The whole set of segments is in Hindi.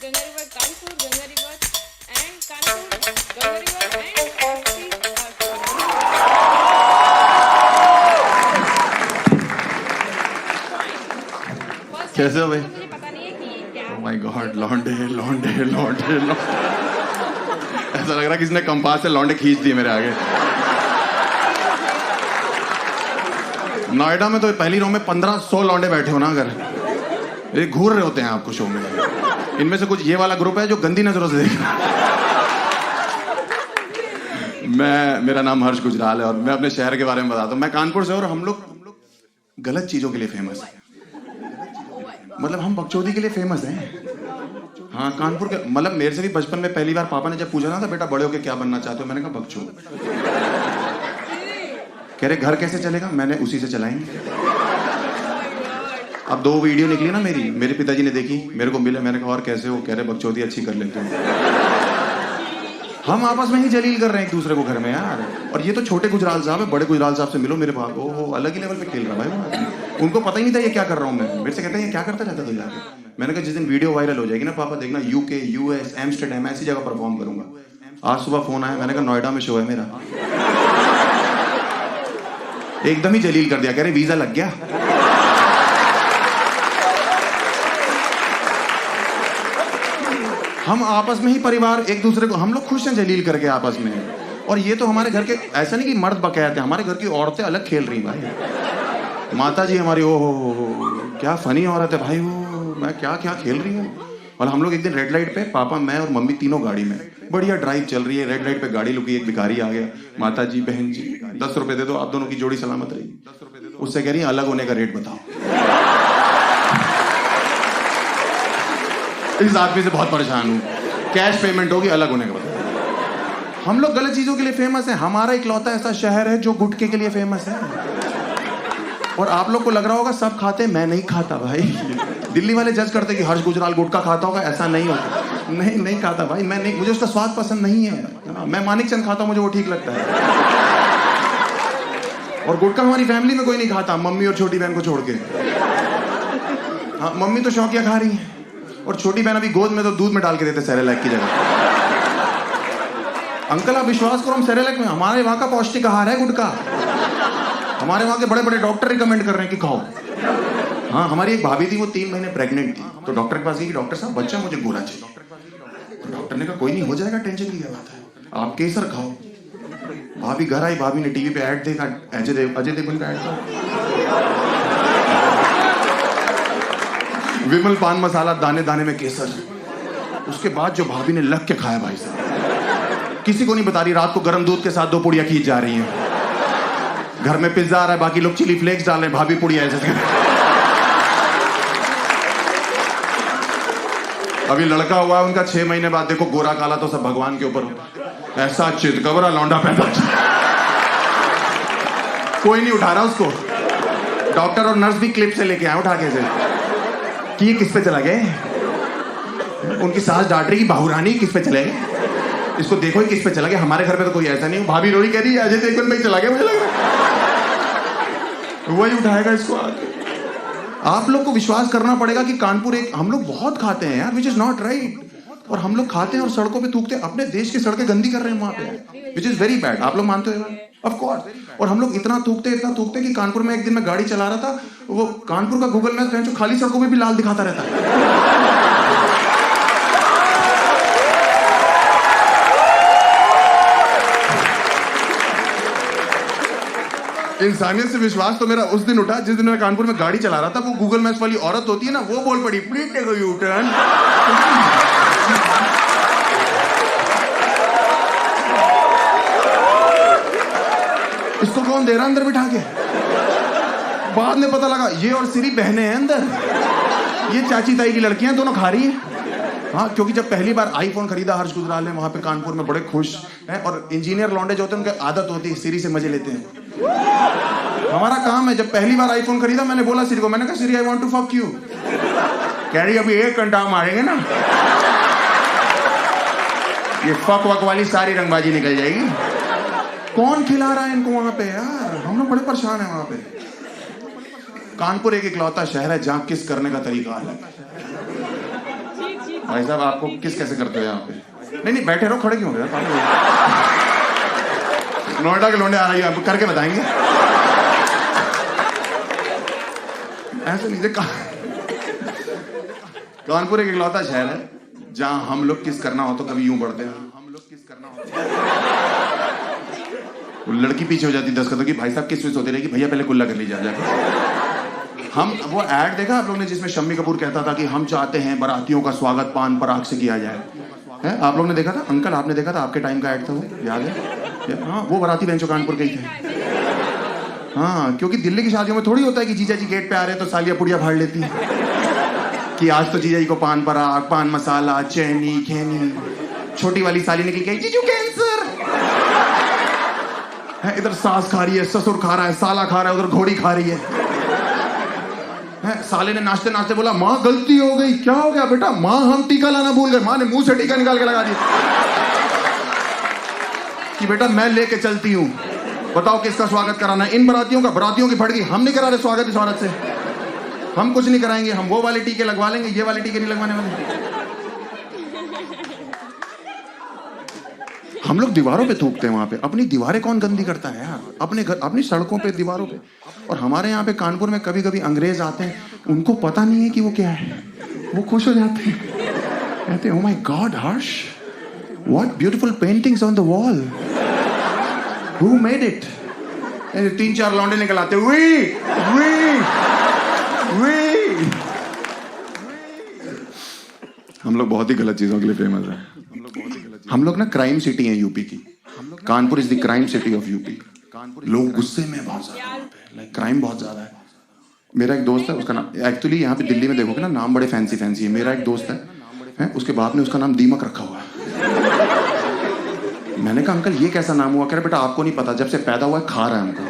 Ganga River, Kanpur, Ganga River, and Kanpur, Ganga River, and कैसे हो भाई? मुझे पता नहीं है कि क्या Oh my God, लौंडे लौंडे लौंडे लौंडे। ऐसा लग रहा है किसी ने कंपास से लौंडे खींच दिए मेरे आगे। नोएडा में तो पहली रो में 1500 लौंडे बैठे हो ना, अगर ये घूर रहे होते हैं आपको शो में। इनमें से कुछ ये वाला ग्रुप है जो गंदी नजरों से देख रहा है। मेरा नाम हर्ष गुजराल है और मैं अपने शहर के बारे में बताता हूँ। मैं कानपुर से और हम लोग गलत चीजों के लिए फेमस है। मतलब हम बकचोदी के लिए फेमस हैं। हाँ, कानपुर के मतलब मेरे से भी बचपन में पहली बार पापा ने जब पूछा ना था, बेटा बड़े होके क्या बनना चाहते हो, मैंने कहा बकचोद। कह रहे घर कैसे चलेगा, मैंने उसी से चलाएंगे। अब 2 वीडियो निकली ना मेरे पिताजी ने देखी, मेरे को मिले, मैंने कहा और कैसे हो, कह रहे बकचोदी अच्छी कर लेते हो। हम आपस में ही जलील कर रहे हैं एक दूसरे को घर में यार। और ये तो छोटे गुजराल साहब है, बड़े गुजराल साहब से मिलो मेरे पास, ओहो अलग ही लेवल पे खेल रहा भाई। उनको पता ही नहीं था ये क्या कर रहा हूँ मैं। मेरे से कहते हैं ये क्या करता रहता तो जाके। मैंने कहा जिस दिन वीडियो वायरल हो जाएगी ना पापा, देखना यूके, यूएस, एम्स्टरडैम ऐसी जगह परफॉर्म करूंगा। आज सुबह फोन आया, मैंने कहा नोएडा में शो है मेरा। एकदम ही जलील कर दिया, कह रहे वीजा लग गया। हम आपस में ही परिवार एक दूसरे को हम लोग खुश हैं जलील करके आपस में। और ये तो हमारे घर के ऐसा नहीं कि मर्द बकायत है, हमारे घर की औरतें अलग खेल रही भाई। माता जी हमारी ओ हो क्या फनी औरत है भाई वो, मैं क्या क्या खेल रही हूँ। और हम लोग एक दिन रेड लाइट पे, पापा मैं और मम्मी तीनों गाड़ी में, बढ़िया ड्राइव चल रही है, रेड लाइट पे गाड़ी लुकी, एक भिखारी आ गया, माता जी बहन जी 10 रुपए दे दो, आप दोनों की जोड़ी सलामत रहेगी। उससे कह रही है अलग होने का रेट बताओ। इस आदमी से बहुत परेशान हूँ, कैश पेमेंट होगी, अलग होने का बताओ। हम लोग गलत चीजों के लिए फेमस है। हमारा इकलौता ऐसा शहर है जो गुटखे के लिए फेमस है। और आप लोग को लग रहा होगा सब खाते, मैं नहीं खाता भाई। दिल्ली वाले जज करते कि हर्ष गुजराल गुटखा खाता होगा, ऐसा नहीं होता। नहीं खाता भाई, मैं नहीं, मुझे उसका स्वाद पसंद नहीं है। मैं मानिक चंद खाता हूं, मुझे वो ठीक लगता है। और गुटखा हमारी फैमिली में कोई नहीं खाता, मम्मी और छोटी बहन को छोड़ के। हाँ, मम्मी तो शौकिया खा रही है और छोटी बहन अभी गोद में तो दूध में डाल के देते सेरेलैक की जगह। अंकल आप विश्वास करो, हम सेरेलैक में, हमारे वहां का पौष्टिक आहार है गुटखा। हमारे वहां के बड़े बड़े डॉक्टर रिकमेंड कर रहे हैं कि खाओ। हाँ, हमारी एक भाभी थी, वो 3 महीने प्रेग्नेंट थी, तो डॉक्टर के पास गई कि डॉक्टर साहब बच्चा मुझे गोरा चाहिए। तो डॉक्टर ने कहा कोई नहीं, हो जाएगा, टेंशन की क्या बात है, आप केसर खाओ। भाभी घर आई, भाभी ने टीवी पे ऐड देखा, अजय देवगन का ऐड था, विमल पान मसाला दाने दाने में केसर। उसके बाद जो भाभी ने लग के खाया भाई साहब, किसी को नहीं बता रही, रात को गर्म दूध के साथ 2 पुड़िया खींच जा रही हैं। घर में पिज्जा आ रहा है, बाकी लोग चिली फ्लेक्स डाल रहे हैं, भाभी पुड़िया ऐसे। अभी लड़का हुआ है उनका, 6 महीने बाद देखो गोरा काला तो सब भगवान के ऊपर होता। ऐसा चितकबरा लौंडा पैदा, कोई नहीं उठा रहा उसको। डॉक्टर और नर्स भी क्लिप से लेके आए उठा के से कि ये किस पे चला गए। उनकी सास डांट रही कि बाहुरानी किस पे चले गए, इसको देखो ही किस पे चला गया। हमारे घर पे तो कोई ऐसा नहीं। भाभी रोई कह रही है अजय देवगन पे चला गया, मुझे लग रहा है वही उठाएगा इसको आके। आप लोग को विश्वास करना पड़ेगा कि कानपुर एक, हम लोग बहुत खाते हैं यार, विच इज नॉट राइट। और हम लोग खाते हैं और सड़कों पे थूकते हैं, अपने देश की सड़कें गंदी कर रहे हैं वहां पे, विच इज वेरी बैड। आप लोग मानते हो ऑफ कोर्स। और हम लोग इतना थूकते कि कानपुर में एक दिन मैं गाड़ी चला रहा था, वो कानपुर का गूगल मैप जो खाली सड़कों में भी लाल दिखाता रहता है। इंसानियत से विश्वास तो मेरा उस दिन उठा जिस दिन मैं कानपुर में गाड़ी चला रहा था। वो गूगल मैप्स वाली औरत होती है ना, वो बोल पड़ी please take a U turn. इसको कौन दे रहा अंदर बिठा के। बाद में पता लगा ये और सिरी बहने हैं अंदर, ये चाची ताई की लड़कियां दोनों खा रही है। हाँ, क्योंकि जब पहली बार आईफोन खरीदा हर्ष गुजराल ने, वहां पे कानपुर में बड़े खुश हैं। और इंजीनियर लौंडे जो होते हैं उनकी आदत होती है सिरी से मजे लेते हैं। हमारा काम है, जब पहली बार आईफोन खरीदा मैंने बोला सिरी को, मैंने कहा Siri I want to fuck you. कह रही अभी 1 घंटा मारेंगे ना, ये फक वक वाली सारी रंगबाजी निकल जाएगी। कौन खिला रहा है इनको वहां पे यार, हम लोग बड़े परेशान हैं वहां पे। कानपुर एक इकलौता शहर है जहां किस करने का तरीका अलग है। भाई साहब आपको किस कैसे करते हो यहाँ पे? नहीं बैठे रहो, खड़े क्यों हो गए? नोएडा के लोंडे आ रही है, आपको करके बताएंगे। ऐसे नहीं कानपुर एक इकलौता शहर है जहां हम लोग किस करना हो तो कभी यूं पढ़ते हैं, हम लोग किस करना हो। वो लड़की पीछे हो जाती 10 कदम की, भाई साहब किस होती रहेगी, भैया पहले कुल्ला कर लीजिए। हम वो ऐड देखा आप लोगों ने जिसमें शम्मी कपूर कहता था कि हम चाहते हैं बारातियों का स्वागत पान पराग से किया जाए, है? आप लोगों ने देखा था? अंकल आपने देखा था? आपके टाइम का ऐड था वो, याद है? हाँ, वो बाराती बेंचो कानपुर के ही थे। हाँ, क्योंकि दिल्ली की शादियों में थोड़ी होता है कि जीजा जी गेट पे आ रहे हैं तो सालियां पुड़िया फाड़ लेती है कि आज तो जीजा जी को पान पराग, पान मसाला, चैनी खैनी। छोटी वाली साली निकल के जीजू कैंसर है, इधर सास खा रही है, ससुर खा रहा है, साला खा रहा है, उधर घोड़ी खा रही है। साले ने नाचते नाचते बोला माँ गलती हो गई। क्या हो गया बेटा? माँ हम टीका लाना भूल गए। माँ ने मुंह से टीका निकाल के लगा दिया कि बेटा मैं लेके चलती हूँ, बताओ किसका स्वागत कराना है? इन बरातियों का। बरातियों की फट गई, हम नहीं करा रहे स्वागत इस औरत से, हम कुछ नहीं कराएंगे, हम वो वाले टीके लगवा लेंगे, ये वाले टीके नहीं लगवाने वाले। हम लोग दीवारों पे थूकते हैं वहां पे। अपनी दीवारें कौन गंदी करता है यार? अपने घर, अपनी सड़कों पे, दीवारों पे। और हमारे यहाँ पे कानपुर में कभी कभी अंग्रेज आते हैं, उनको पता नहीं है कि वो क्या है, वो खुश हो जाते हैं, कहते हैं oh my God Harsh, what beautiful paintings on the wall, who made it? 3-4 लौंडे निकल आते, वी हम लोग बहुत ही गलत चीजों के लिए फेमस है। हम लोग ना क्राइम सिटी है यूपी की। Kanpur is the crime city of UP. लोग गुस्से में बहुत ज्यादा, लाइक क्राइम बहुत ज्यादा है। मेरा एक दोस्त है, उसका नाम एक्चुअली यहाँ पे दिल्ली में देखोगे ना नाम बड़े फैंसी है। मेरा एक दोस्त है, उसके बाप ने उसका नाम दीमक रखा हुआ है। मैंने कहा अंकल ये कैसा नाम हुआ? कह रहे बेटा आपको नहीं पता, जब से पैदा हुआ है खा रहा है हमको।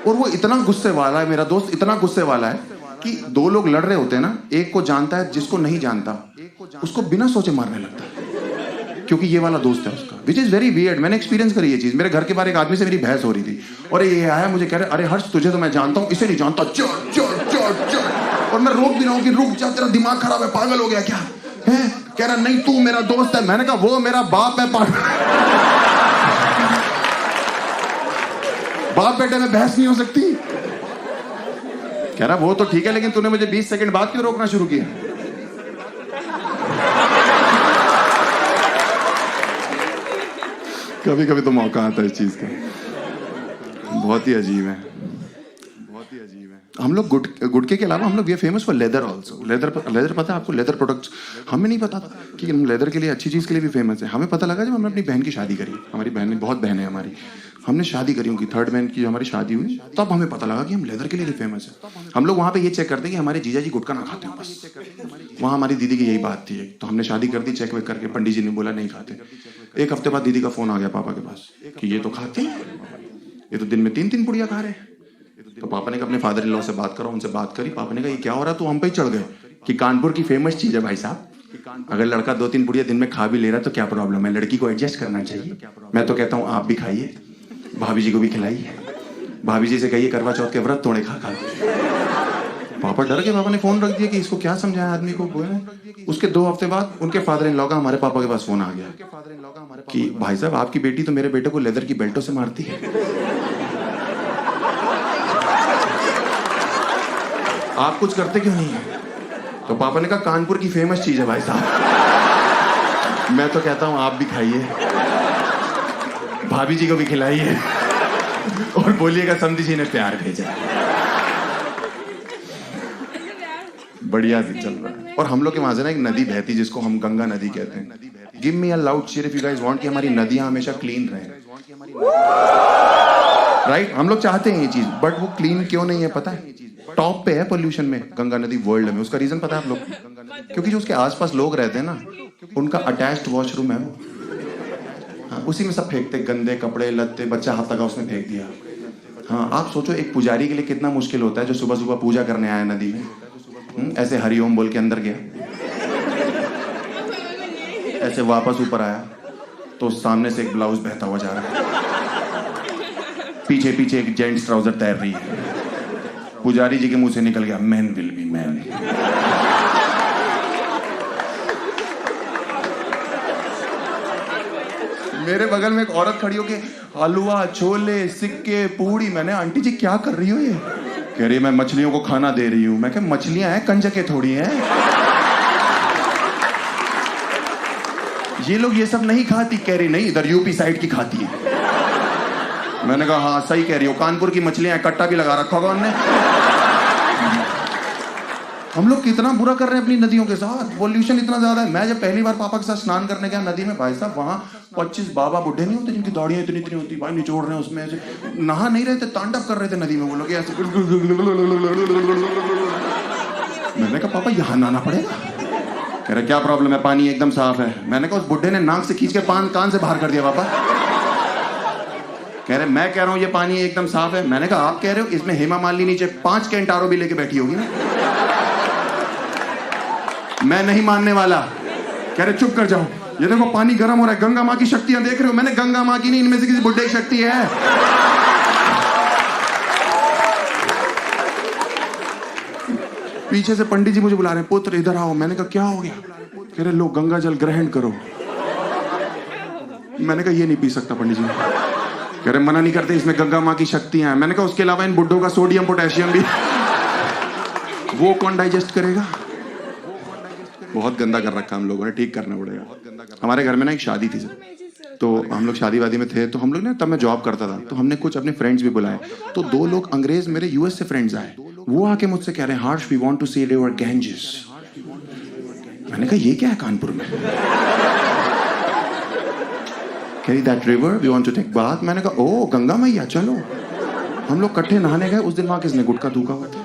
और वो इतना गुस्से वाला है, मेरा दोस्त इतना गुस्से वाला है कि 2 लोग लड़ रहे होते हैं ना, एक को जानता है, जिसको नहीं जानता उसको बिना सोचे मारने लगता है, क्योंकि ये वाला दोस्त है उसका, विच इज वेरी वियर्ड। मैंने एक्सपीरियंस करी ये चीज। मेरे घर के बाहर एक आदमी से मेरी बहस हो रही थी और ये आया मुझे कह रहे अरे हर्ष तुझे तो मैं जानता हूँ, इसे नहीं जानता, चल चल चल चल। और मैं रोक भी रहा हूँ कि रुक जा, तेरा दिमाग खराब है, पागल हो गया क्या है? कह रहा नहीं तू मेरा दोस्त है। मैंने कहा वो मेरा बाप है, बाप बेटे में बहस नहीं हो सकती। कह रहा वो तो ठीक है, लेकिन तूने मुझे 20 सेकंड बाद क्यों रोकना शुरू किया? कभी कभी तो मौका आता है इस चीज का। बहुत ही अजीब है, बहुत ही अजीब है। हम लोग गुटके के अलावा हम लोग we are famous for leather also. Leather पता है आपको? Leather products. हमें नहीं पता था कि हम लेदर के लिए अच्छी चीज के लिए भी फेमस है। हमें पता लगा जब हमने अपनी बहन की शादी करी। हमारी बहन, बहुत बहन है हमारी, हमने शादी करी उनकी, 3rd बहन की हमारी शादी हुई, तब हमें पता लगा कि हम लेदर के लिए भी फेमस है। हम लोग वहाँ पे ये चेक करते कि हमारे जीजा जी गुटखा ना खाते हो बस। वहाँ हमारी दीदी की यही बात थी, तो हमने शादी कर दी, चेक वेक करके पंडित जी ने बोला नहीं खाते। 1 हफ्ते बाद दीदी का फोन आ गया पापा के पास कि ये तो खाते हैं, ये तो दिन में 3-3 पुड़िया खा रहे हैं। तो पापा ने कहा अपने फादर इन लॉ से बात करो। उनसे बात करी, पापा ने कहा ये क्या हो रहा है? तो हम पे ही चढ़ गए कि कानपुर की फेमस चीज है भाई साहब, अगर लड़का 2-3 पुड़िया दिन में खा भी ले रहा है तो क्या प्रॉब्लम है? लड़की को एडजस्ट करना चाहिए। मैं तो कहता हूँ आप भी खाइए, भाभी जी को भी खिलाइए, भाभी जी से कहिए करवा चौथ के व्रत तोड़े खा। पापा डर गए। पापा ने फोन रख दिया कि इसको क्या समझाया आदमी को। उसके 2 हफ्ते बाद उनके फादर इन लॉ का हमारे पापा के पास फोन आ गया कि भाई साहब आपकी बेटी तो मेरे बेटे को लेदर की बेल्टों से मारती है, आप कुछ करते क्यों नहीं है? तो पापा ने कहा कानपुर की फेमस चीज है भाई साहब, मैं तो कहता हूं आप भी खाइए, भाभी जी को भी खिलाइए और बोलिएगा समधी जी ने प्यार भेजा। बढ़िया से चल रहा है। और हम लोग के वहां से ना एक नदी बहती जिसको हम गंगा नदी कहते हैं। Give me a loud cheer if you guys want कि हमारी नदियां हमेशा क्लीन रहें, राइट? हम लोग चाहते हैं ये चीज, बट वो क्लीन क्यों नहीं है पता है? टॉप पे है पोल्यूशन में गंगा नदी वर्ल्ड में। उसका रीजन पता है आप लोग? क्योंकि जो उसके आसपास लोग रहते हैं ना, उनका अटैच्ड वॉशरूम है वो। हाँ, उसी में सब फेंकते, गंदे कपड़े लत्ते, बच्चा हाथ लगा उसमें फेंक दिया। हाँ, आप सोचो एक पुजारी के लिए कितना मुश्किल होता है जो सुबह सुबह पूजा करने आया नदी में, ऐसे हरिओम बोल के अंदर गया, ऐसे वापस ऊपर आया तो सामने से एक ब्लाउज बहता हुआ जा रहा है, पीछे पीछे एक जेंट्स ट्राउजर तैर रही है, पुजारी जी के मुंह से निकल गया मैन विल बी मैन। मेरे बगल में एक औरत खड़ी होके हलवा, छोले, सिक्के, पूड़ी। मैंने, आंटी जी क्या कर रही हो ये? कह रही मैं मछलियों को खाना दे रही हूँ। मैं कहा मछलियां हैं, कंजके थोड़ी हैं। ये लोग ये सब नहीं खाती। कह रही नहीं, इधर यूपी साइड की खाती है। मैंने कहा हाँ सही कह रही हो, कानपुर की मछलियां, कट्टा भी लगा रखा होगा उनने। हम लोग कितना बुरा कर रहे हैं अपनी नदियों के साथ, पॉल्यूशन इतना ज्यादा है। मैं जब पहली बार पापा के साथ स्नान करने गया नदी में, भाई साहब वहां 25 बाबा बुढ़े नहीं होते जिनकी दाढ़ियां इतनी इतनी होती, भाई निचोड़ रहे हैं उसमें ऐसे, नहा नहीं रहे थे, तांडव कर रहे थे नदी में वो लोग ऐसे। मैंने कहा पापा यहाँ नहाना पड़ेगा? कह रहे क्या प्रॉब्लम है, पानी एकदम साफ है। मैंने कहा उस बुढ़े ने नाक से खींच के कान से बाहर कर दिया पापा। कह रहे मैं कह रहा हूँ ये पानी एकदम साफ है। मैंने कहा आप कह रहे हो, इसमें हेमा मालिनी नीचे 5 कैंटारो भी लेके बैठी होगी ना। मैं नहीं मानने वाला। कह रहे चुप कर जाओ, ये देखो पानी गर्म हो रहा है, गंगा माँ की शक्तियां देख रहे हो? मैंने गंगा माँ की नहीं, इनमें से किसी बुड्ढे की शक्ति है। पीछे से पंडित जी मुझे बुला रहे हैं, पुत्र इधर आओ। मैंने कहा क्या हो गया? कह रहे लो गंगा जल ग्रहण करो। मैंने कहा ये नहीं पी सकता पंडित जी। कह रहे मना नहीं करते, इसमें गंगा माँ की शक्तियां हैं। मैंने कहा उसके अलावा इन बुड्ढों का सोडियम पोटेशियम भी, वो कौन डाइजेस्ट करेगा? बहुत गंदा कर रखा हम लोगों ने, ठीक करना पड़ेगा। हमारे घर में ना एक शादी थी सर, तो हम लोग शादी वादी में थे, तो हम लोग ना, तब मैं जॉब करता था, तो हमने कुछ अपने फ्रेंड्स भी बुलाए। तो 2 लोग अंग्रेज मेरे यूएस से फ्रेंड्स आए, वो आके मुझसे कह रहे हैं Harsh we want to see your Ganges. मैंने कहा ये क्या है कानपुर में? कह रही that river we want to take bath. मैंने कहा ओ गंगा मैया चलो। हम लोग इकट्ठे नहाने गए। उस दिन वहां किसने गुटखा थूका हुआ था,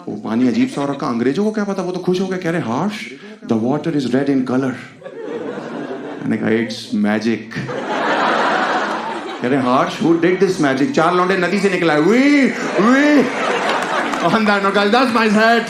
वो पानी अजीब सा हो रखा। अंग्रेजों को क्या पता, वो तो खुश हो गए। कह रहे Harsh the water is red in colour. मैंने कहा इट्स मैजिक। कह रहे Harsh who did this magic? 4 लौंडे नदी से निकला है। We on that note guys, that's my set.